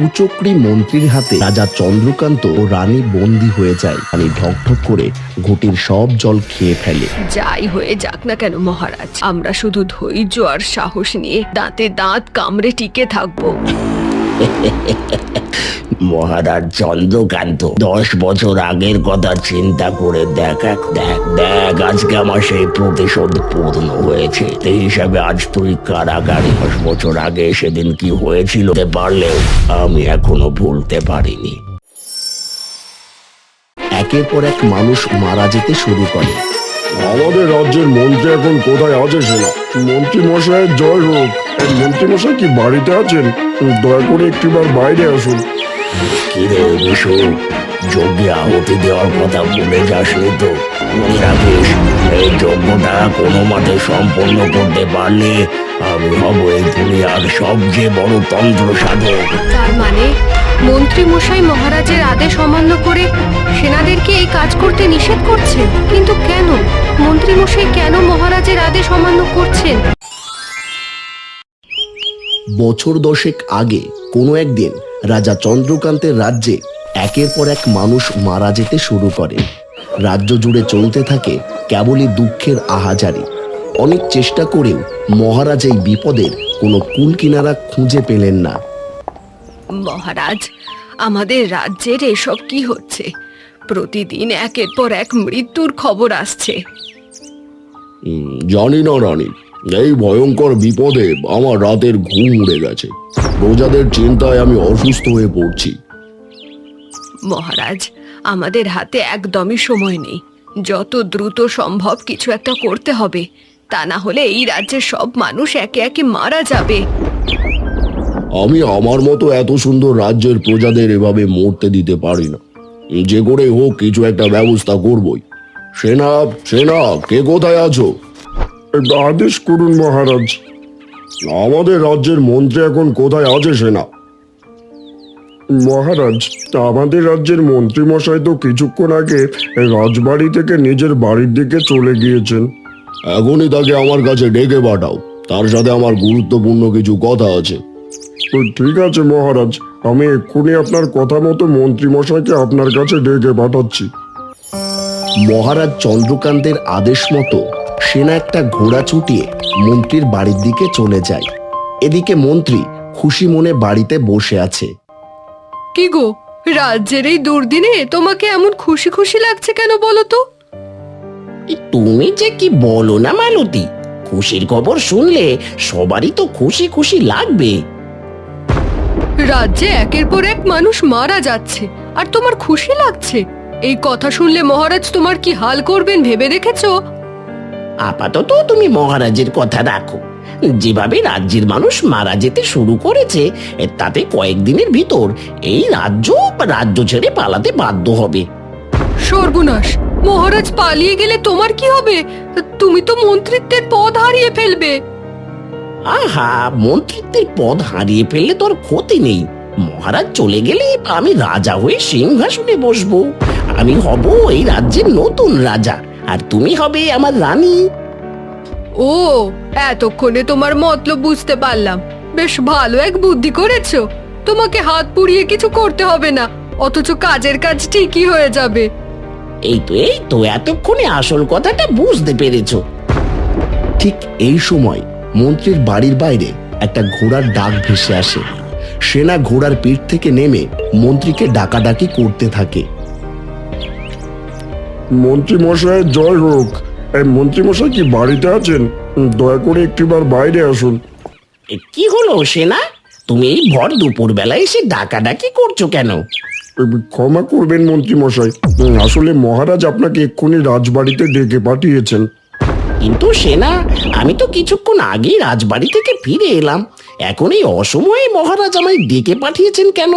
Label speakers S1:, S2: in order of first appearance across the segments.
S1: কুচক্রী মন্ত্রীর হাতে রাজা চন্দ্রকান্ত ও রানী বন্দী হয়ে যায়। রানী ঢকঢক করে ঘটির সব জল খেয়ে ফেলে।
S2: যাই হয়ে যাক না কেন মহারাজ, আমরা শুধু ধৈর্য আর সাহস নিয়ে দাঁতে দাঁত কামড়ে টিকে থাকবো।
S3: মহারাজ চন্দ্রকান্ত, 10 বছর আগের কথা চিন্তা করে দেখ দেখ আজকে আমার সেই প্রতিশোধ পূর্ণ হয়েছে। সেই হিসাবে আজ তুই কারাগারে 10 বছর আগে সেদিন কি হয়েছিল পারলেও আমি এখনো ভুলতে পারিনি।
S1: একের পর এক মানুষ মারা যেতে শুরু করে।
S4: আমাদের রাজ্যের মন্ত্রী এখন কোথায় আছে সেনা? মন্ত্রী মশাইয়ের জয় হোক। মন্ত্রী মশাই কি বাড়িতে আছেন? দয়া করে একটিবার বাইরে আসুন।
S3: কিরে বিশু, যজ্ঞে আহুতি দেওয়ার কথা ভুলে যাসনি তো? মনে রাখিস, এই যজ্ঞটা কোনো মতে সম্পন্ন করতে পারলে আমি হব এই দুনিয়ার সবচেয়ে বড় তন্ত্র সাধক।
S2: তার মানে মন্ত্রী মশাই মহারাজের আদেশ অমান্য করে সেনাদেরকে এই কাজ করতে নিষেধ করছেন? কিন্তু কেন? মন্ত্রী মশাই কেন মহারাজের আদেশ অমান্য করছেন?
S1: বছর 10 আগে কোনো একদিন রাজা চন্দ্রকান্তের রাজ্যে একের পর এক মানুষ মারা যেতে শুরু করে। রাজ্য জুড়ে চলতে থাকে কেবলই দুঃখের আহাজারি। অনেক চেষ্টা করেও মহারাজ এই বিপদের কোনো কুল কিনারা খুঁজে পেলেন না।
S2: মহারাজ, আমাদের রাজ্যের এসব কি হচ্ছে? প্রতিদিন একের পর এক মৃত্যুর খবর আসছে।
S4: জানি না রানী, এই ভয়ঙ্কর বিপদে আমার রাতের ঘুম উড়ে গেছে। প্রজাদের চিন্তায় আমি অসুস্থ হয়ে পড়ছি।
S2: মহারাজ, আমাদের হাতে একদমই সময় নেই। যত দ্রুত সম্ভব কিছু একটা করতে হবে, তা না হলে এই রাজ্যের সব মানুষ একে একে মারা যাবে।
S4: আমি আমার মতো এত সুন্দর রাজ্যের প্রজাদের এভাবে মরতে দিতে পারি না। যে করে হোক কিছু একটা ব্যবস্থা করবই। সেনা সেনা, কে কোথায় আছো? আদেশ করুন মহারাজ। আমাদের রাজ্যের মন্ত্রী এখন কোথায় আছে সেনা? মহারাজ, আমাদের রাজ্যের মন্ত্রী মশাই তো কিছুক্ষণ আগে রাজবাড়ি থেকে নিজের বাড়ির দিকে চলে গিয়েছেন। এখনই তাকে আমার কাছে ডেকে পাঠাও, তার সাথে আমার গুরুত্বপূর্ণ কিছু কথা আছে। ঠিক আছে মহারাজ, আমি এক্ষুনি আপনার কথা মতো মন্ত্রী মশাইকে আপনার কাছে ডেকে পাঠাচ্ছি।
S1: মহারাজ চন্দ্রকান্তের আদেশ মতো সেনা একটা ঘোড়া ছুটিয়ে মন্ত্রীর বাড়ির দিকে চলে যায়। এদিকে মন্ত্রী খুশি মনে বাড়িতে বসে আছে।
S2: কি গো, রাজ্যের এই দুর্দিনে তোমাকে এমন খুশি খুশি লাগছে কেন বলো তো?
S3: তুমি যে কি বলো না মালতী, খুশির খবর শুনলে সবারই তো খুশি খুশি লাগবে।
S2: রাজ্যে একের পর এক মানুষ মারা যাচ্ছে আর তোমার খুশি লাগছে? এই কথা শুনলে মহারাজ তোমার কি হাল করবেন ভেবে দেখেছো?
S3: আপাতত তুমি মহারাজের কথা রাখো। যেভাবে রাজ্যের মানুষ মারা যেতে শুরু করেছে, তাতে কয়েকদিনের ভিতর এই রাজ্য ছেড়ে পালাতে বাধ্য হবে।
S2: সর্বনাশ! মহারাজ পালিয়ে গেলে তোমার কি হবে? তুমি তো মন্ত্রিত্বের পদ হারিয়ে ফেলবে।
S3: আহা, মন্ত্রিত্বের পদ হারিয়ে ফেললে তোর ক্ষতি নেই। মহারাজ চলে গেলে আমি রাজা হয়ে সিংহাসনে বসবো। আমি হব এই রাজ্যের নতুন রাজা, আর তুমি হবে আমার রানী।
S2: ও, এতক্ষণে তোমার মতলব বুঝতে পারলাম। বেশ ভালো এক বুদ্ধি করেছো। তোমাকে হাত পুড়িয়ে কিছু করতে হবে না, অথচ কাজের কাজ ঠিকই হয়ে যাবে।
S3: এই তো এতক্ষণে আসল কথাটা বুঝতে পেরেছো।
S1: ঠিক এই সময় মন্ত্রীর বাড়ির বাইরে একটা ঘোড়ার ডাক ভেসে আসে। সেনা ঘোড়ার পিঠ থেকে নেমে মন্ত্রীকে ডাকাডাকি করতে থাকে।
S4: মন্ত্রী মশাইয়ের জয় হোক। এই মন্ত্রী মশাই কি বাড়িতে আছেন? দয়া করে একটিবার বাইরে আসুন।
S3: কি হলো সেনা, তুমি এই ভর দুপুর বেলায় এসে ডাকাডাকি করছো কেন?
S4: ক্ষমা করবেন মন্ত্রী মশাই, আসলে মহারাজ আপনাকে এক্ষুনি রাজবাড়িতে ডেকে পাঠিয়েছেন।
S3: কিন্তু সেনা, আমি তো কিছুক্ষণ আগেই রাজবাড়ি থেকে ফিরে এলাম। এখন এই অসময়ে মহারাজ আমায় ডেকে পাঠিয়েছেন কেন?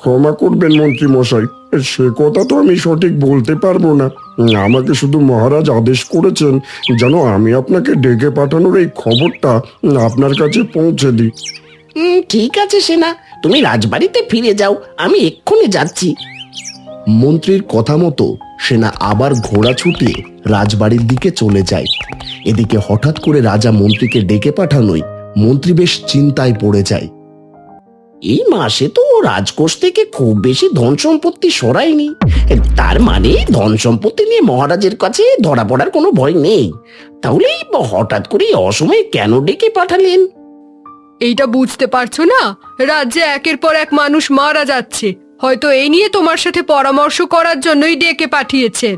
S4: ক্ষমা করবেন মন্ত্রী মশাই, সে কথা তো আমি সঠিক বলতে পারবো না। আমাকে শুধু মহারাজ আদেশ করেছেন যেন আমি আপনাকে ডেকে পাঠানোর এই খবরটা আপনার কাছে পৌঁছে দিই।
S3: ঠিক আছে সেনা, তুমি রাজবাড়িতে ফিরে যাও, আমি এক্ষুনি যাচ্ছি।
S1: মন্ত্রীর কথা মতো সেনা আবার ঘোড়া ছুটিয়ে রাজবাড়ির দিকে চলে যায়। এদিকে হঠাৎ করে রাজা মন্ত্রীকে ডেকে পাঠানোয় মন্ত্রী বেশ চিন্তায় পড়ে যায়।
S3: এই মাসে তো রাজকোষ থেকে খুব বেশি ধন সম্পত্তি সরায়নি, তার মানে ধন সম্পত্তি নিয়ে মহারাজের কাছে ধরা পড়ার কোনো ভয় নেই। তাহলে এই হঠাৎ করে এই অসময়ে কেন ডেকে পাঠালেন?
S2: এইটা বুঝতে পারছো না? রাজ্যে একের পর এক মানুষ মারা যাচ্ছে, হয়তো এই নিয়ে তোমার সাথে পরামর্শ করার জন্যই ডেকে পাঠিয়েছেন।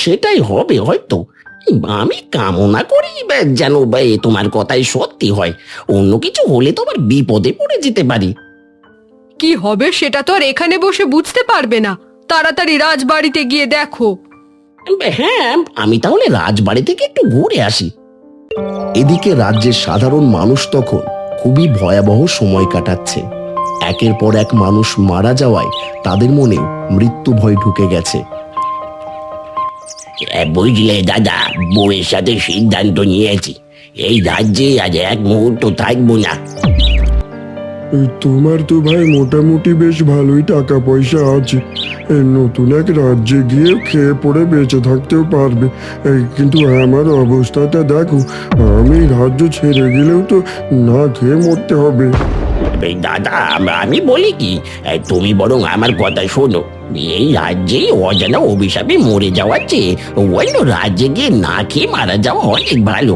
S3: সেটাই হবে হয়তো। আমি কামনা করি যেন তোমার কথাই সত্যি হয়। অন্য কিছু হলে তো আবার বিপদে পড়ে যেতে পারি।
S2: কি হবে সেটা তো আর এখানে বসে বুঝতে পারবে না, তাড়াতাড়ি রাজবাড়িতে গিয়ে দেখো।
S3: হ্যাঁ, আমি তাহলে রাজবাড়ি থেকে একটু ঘুরে আসি।
S1: এদিকে রাজ্যের সাধারণ মানুষ তখন খুবই ভয়াবহ সময় কাটাচ্ছে। একের পর এক মানুষ মারা যাওয়ায় তাদের মনেও মৃত্যু ভয় ঢুকে গেছে।
S3: বুঝলে দাদা, বউয়ের সাথে সিদ্ধান্ত নিয়েছি, এই রাজ্যে আজ এক মুহূর্ত থাকবো না।
S4: তোমার তো ভাই মোটামুটি বেশ ভালোই টাকা পয়সা আছে, নতুন এক রাজ্যে গিয়ে খেয়ে পড়ে বেঁচে থাকতেও পারবে। কিন্তু আমার অবস্থাটা দেখো, আমি রাজ্য ছেড়ে গেলেও তো না খেয়ে মরতে হবে।
S3: দাদা, আমি বলি কি, তুমি বরং আমার কথা শোনো। এই রাজ্যে অজানা অভিশাপে মরে যাওয়ার চেয়ে অন্য রাজ্যে গিয়ে না খেয়ে মারা যাওয়া অনেক ভালো।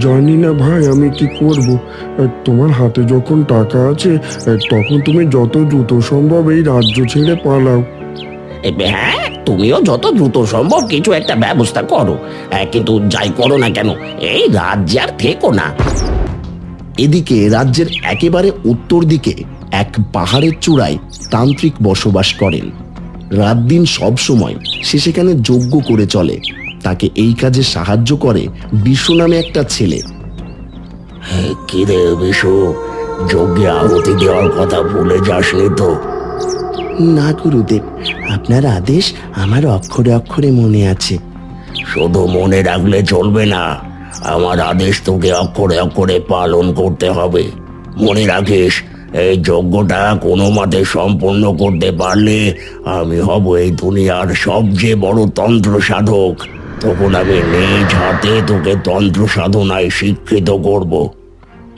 S4: জানি না ভাই আমি কি করব। তোমার হাতে যখন টাকা আছে তখন তুমি যত দ্রুত সম্ভব এই রাজ্য ছেড়ে পালাও।
S3: হ্যাঁ, তুমিও যত দ্রুত সম্ভব কিছু একটা ব্যবস্থা করো, কিন্তু যাই করো না কেন এই রাজ্যে আর থেকো না।
S1: এদিকে রাজ্যের একেবারে উত্তর দিকে এক পাহাড়ের চূড়ায় তান্ত্রিক বসবাস করেন। রাত দিন সব সময় সে সেখানে যজ্ঞ করে চলে। তাকে এই কাজে সাহায্য করে বিশু নামে একটা ছেলে।
S3: কি রে বিশু, যজ্ঞে আহুতি দেওয়ার কথা ভুলে যাসনি তো?
S1: না গুরুদেব, আপনার আদেশ আমার অক্ষরে অক্ষরে মনে আছে।
S3: শুধু মনে রাখলে চলবে না, আমার আদেশ তোকে অক্ষরে অক্ষরে পালন করতে হবে। মনে রাখিস, এই যজ্ঞটা কোনো মতে সম্পূর্ণ করতে পারলে আমি হব এই দুনিয়ার সবচেয়ে বড় তন্ত্র সাধক। তখন আমি নিজ হাতে তোকে তন্ত্র সাধনায় শিক্ষিত করব।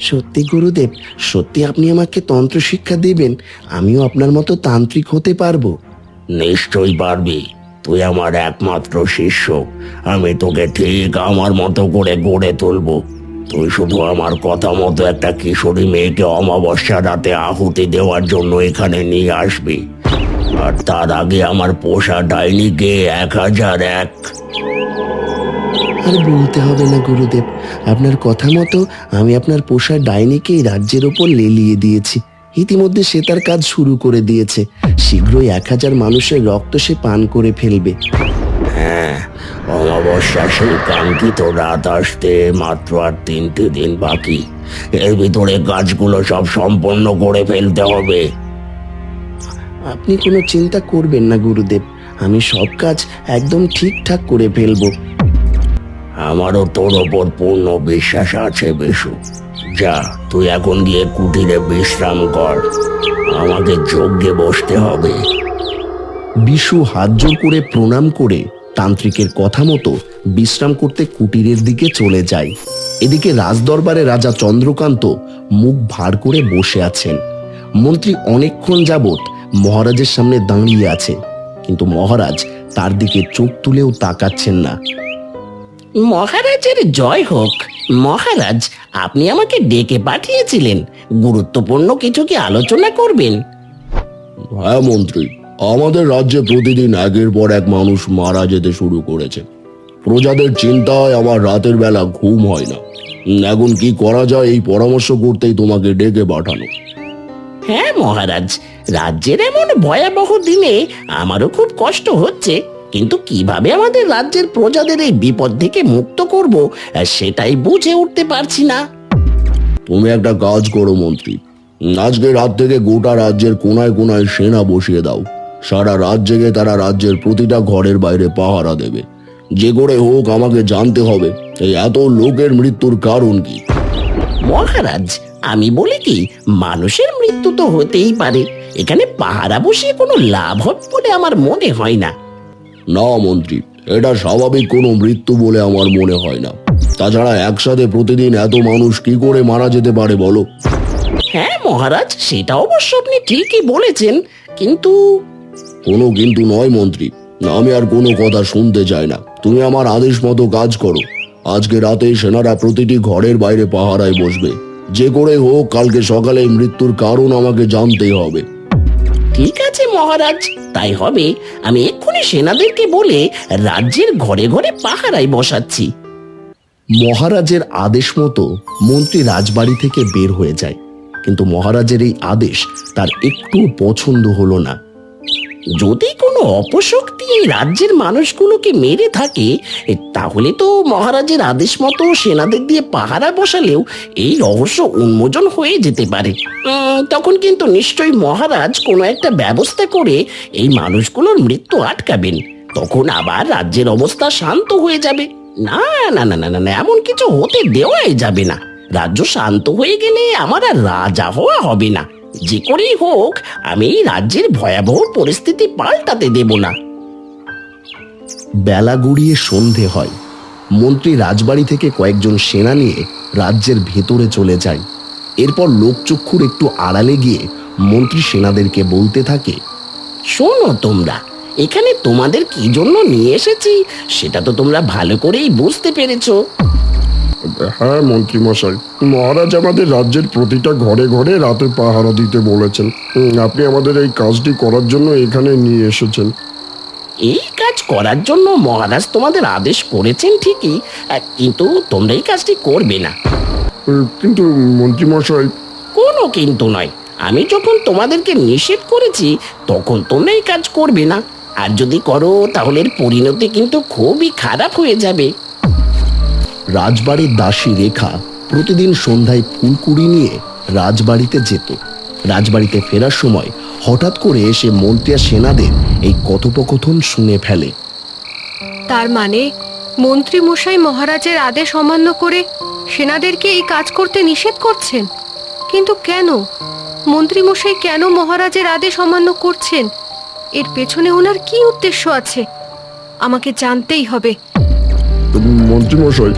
S1: সত্যি গুরুদেব, সত্যি আপনি আমাকে তন্ত্র শিক্ষা দেবেন? আমিও আপনার মতো তান্ত্রিক হতে পারবো?
S3: নিশ্চয়ই পারবি, তুই আমার একমাত্র শিষ্য। আমি তোকে ঠিক আমার মতো করে গড়ে তুলবো। তুই শুধু আমার কথা মতো একটা কিশোরী মেয়েকে অমাবস্যা রাতে আহুতি দেওয়ার জন্য এখানে নিয়ে আসবি, আর তার আগে আমার পোষা ডাইনিকে 1001।
S1: আর বলতে হবে না গুরুদেব, আপনার কথা মতো আমি আপনার পোষা ডাইনিকে এই রাজ্যের ওপর লেলিয়ে দিয়েছি। ইতিমধ্যে সে তার কাজ শুরু করে দিয়েছে। শীঘ্রই 1000 মানুষের রক্ত সে পান করে ফেলবে।
S3: হ্যাঁ, অমাবস্যা সেই কাঙ্ক্ষিত রাত আসতে মাত্র আর 3টে দিন বাকি। এর ভিতরে কাজগুলো সব সম্পন্ন করে ফেলতে হবে।
S1: আপনি কোনো চিন্তা করবেন না গুরুদেব, আমি সব কাজ একদম ঠিকঠাক করে ফেলবো।
S3: আমারও তোর ওপর পূর্ণ বিশ্বাস আছে বিশু। যা, তুই এখন গিয়ে কুটিরে বিশ্রাম কর, আমাকে যজ্ঞে বসতে হবে।
S1: বিশু হাত জোর করে প্রণাম করে তান্ত্রিকের কথা মতো বিশ্রাম করতে কুটিরের দিকে চলে যায়। এদিকে রাজদরবারে রাজা চন্দ্রকান্ত মুখ ভার করে বসে আছেন। মন্ত্রী অনেকক্ষণ যাবৎ মহারাজের সামনে দাঁড়িয়ে আছে, কিন্তু মহারাজ তার দিকে চোখ তুলেও তাকাচ্ছেন না।
S3: মহারাজের জয় হোক। মহারাজ, আপনি আমাকে ডেকে পাঠিয়েছিলেন, গুরুত্বপূর্ণ কিছু কি আলোচনা করবেন?
S4: হ্যাঁ মন্ত্রী, আমাদের রাজ্যে প্রতিদিন একের পর এক মানুষ মারা যেতে শুরু করেছে। প্রজাদের চিন্তায় আমার রাতের বেলা ঘুম হয় না। এখন কি করা যায় এই পরামর্শ করতেই তোমাকে ডেকে পাঠানো।
S3: হ্যাঁ মহারাজ, রাজ্যের এমন ভয়াবহ দিনে আমারও খুব কষ্ট হচ্ছে, কিন্তু কিভাবে আমাদের রাজ্যের প্রজাদের এই বিপদ থেকে মুক্ত করব সেটাই বুঝে উঠতে পারছি না।
S4: তুমি একটা কাজ করো মন্ত্রী, আজকে রাত থেকে গোটা রাজ্যের কোনায় কোনায় সেনা বসিয়ে দাও। সারা রাত জেগে তারা রাজ্যের প্রতিটা ঘরের বাইরে পাহারা দেবে। যে করে হোক আমাকে জানতে হবে এই এত লোকের মৃত্যুর কারণ কি।
S3: মহারাজ, আমি বলি কি, মানুষের মৃত্যু তো হতেই পারে, এখানে পাহারা বসিয়ে কোনো লাভ হবে বলে আমার মনে হয় না।
S4: না মন্ত্রী, এটা স্বাভাবিক কোনো মৃত্যু বলে আমার মনে হয় না। তাছাড়া একসাথে প্রতিদিন এত মানুষ কি করে মারা যেতে পারে বলো?
S3: হ্যাঁ মহারাজ, সেটা অবশ্য আপনি ঠিকই বলেছেন, কিন্তু
S4: কোনো কিন্তু নয় মন্ত্রী, আমি আর কোনো কথা শুনতে চাই না। তুমি আমার আদেশ মতো কাজ করো। আজকে রাতে সেনারা প্রতিটি ঘরের বাইরে পাহারায় বসবে। যে করে হোক কালকে সকালে এই মৃত্যুর কারণ আমাকে জানতেই হবে।
S3: ঠিক আছে মহারাজ, তাই হবে। আমি এক্ষুনি সেনাদেরকে বলে রাজ্যের ঘরে ঘরে পাহারায় বসাচ্ছি।
S1: মহারাজের আদেশ মতো মন্ত্রী রাজবাড়ি থেকে বের হয়ে যায়, কিন্তু মহারাজের এই আদেশ তার একটু পছন্দ হলো না।
S3: যদি কোনো অপশক্তি এই রাজ্যের মানুষগুলোকে মেরে থাকে, তাহলে তো মহারাজের আদেশ মতো সেনাদের দিয়ে পাহারা বসালেও এই রহস্য উন্মোচন হয়ে যেতে পারে। তখন কিন্তু নিশ্চয়ই মহারাজ কোনো একটা ব্যবস্থা করে এই মানুষগুলোর মৃত্যু আটকাবেন। তখন আবার রাজ্যের অবস্থা শান্ত হয়ে যাবে। না না না না না না, এমন কিছু হতে দেওয়াই যাবে না। রাজ্য শান্ত হয়ে গেলে আমার আর রাজা হওয়া হবে না। যে করেই হোক আমি এই রাজ্যের ভয়াবহ পরিস্থিতি পাল্টাতে দেব না।
S1: বেলা গড়িয়ে সন্ধে হয়। মন্ত্রী রাজবাড়ি থেকে কয়েকজন সেনা নিয়ে রাজ্যের ভেতরে চলে যায়। এরপর লোকচক্ষুর একটু আড়ালে গিয়ে মন্ত্রী সেনাদেরকে বলতে থাকে,
S3: শোনো তোমরা, এখানে তোমাদের কি জন্য নিয়ে এসেছি সেটা তো তোমরা ভালো করেই বুঝতে পেরেছো।
S4: হ্যাঁ মন্ত্রী মশাই, মহারাজ আমাদের রাজ্যের প্রতিটা ঘরে ঘরে রাতে পাহারা দিতে বলেছেন। আপনি আমাদের এই কাজটি করার জন্য এখানে নিয়ে এসেছেন।
S3: এই কাজ করার জন্য মহারাজ তোমাদের আদেশ করেছেন ঠিকই, কিন্তু তোমরা এই কাজটি করবে না।
S4: কিন্তু মন্ত্রী মশাই,
S3: কোনো কিন্তু নয়। আমি যখন তোমাদেরকে নিষেধ করেছি তখন তোমরা এই কাজ করবে না, আর যদি করো তাহলে এর পরিণতি কিন্তু খুবই খারাপ হয়ে যাবে।
S1: রাজবাড়ির দাসী রেখা প্রতিদিন সন্ধ্যায় ফুলকুড়ি নিয়ে রাজবাড়িতে যেত। রাজবাড়িতে ফেরার সময় হঠাৎ করে সে মন্ত্রী আর সেনাদের এই কথোপকথন শুনে ফেলে।
S2: তার মানে মন্ত্রী মশাই মহারাজের আদেশ অমান্য করে সেনাদেরকে এই কাজ করতে নিষেধ করছেন। কিন্তু কেন? মন্ত্রী মশাই কেন মহারাজের আদেশ অমান্য করছেন? এর পেছনে ওনার কি উদ্দেশ্য আছে? আমাকে জানতেই হবে।
S4: মন্ত্রী মশাই,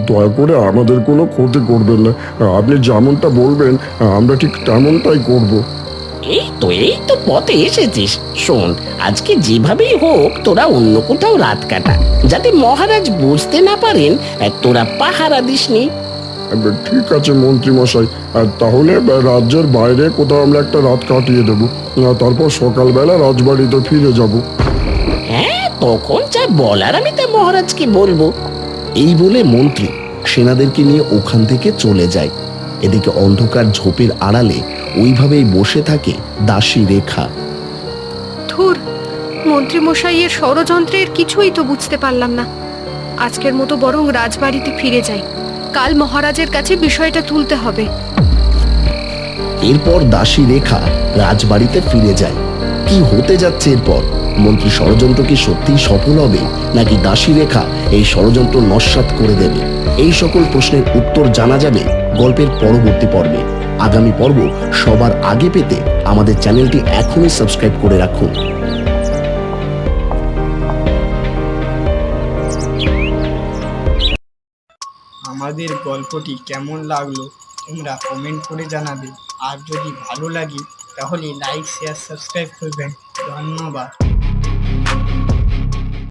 S4: দয়া করে আমাদের কোনো ক্ষতি করবেন না। আপনি যেমনটা বলবেন আমরা ঠিক তেমনটাই করব।
S3: এই তো পথে এসেছিস। শোন, আজকে যেভাবেই হোক তোরা অন্য কোথাও রাত কাটা, যাতে মহারাজ বুঝতে না পারেন তোরা পাহারা দিসনি।
S4: ঠিক আছে মন্ত্রী মশাই, তাহলে রাজ্যের বাইরে কোথাও আমরা একটা রাত কাটিয়ে দেবো। তারপর সকালবেলা রাজবাড়িতে ফিরে যাব।
S3: হ্যাঁ, তখন যা বলার আমি তা মহারাজকে বলবো।
S1: এই বলে মন্ত্রী সেনাদেরকে নিয়ে ওখান থেকে চলে যায়। এদিকে অন্ধকার ঝোপের আড়ালে ওইভাবেই বসে থাকে দাসী রেখা।
S2: ধুর, মন্ত্রী মশাইয়ের ষড়যন্ত্রের কিছুই তো বুঝতে পারলাম না। আজকের মতো বরং রাজবাড়িতে ফিরে যাই। কাল মহারাজের কাছে বিষয়টা তুলতে হবে।
S1: এরপর দাসী রেখা রাজবাড়িতে ফিরে যায়। কি হতে যাচ্ছে এরপর? মন্ত্রী ষড়যন্ত্র কি সত্যিই সফল হবে, নাকি দাসী রেখা এই ষড়যন্ত্র নস্যাৎ করে দেবে? এই সকল প্রশ্নের উত্তর জানা যাবে গল্পের পরবর্তী পর্বে। আগামী পর্ব সবার আগে পেতে আমাদের চ্যানেলটি এখনই সাবস্ক্রাইব করে রাখুন।
S5: আমাদের গল্পটি কেমন লাগলো তোমরা কমেন্ট করে জানাবে। আর যদি ভালো লাগে তাহলে লাইক শেয়ার সাবস্ক্রাইব করবেন। ধন্যবাদ।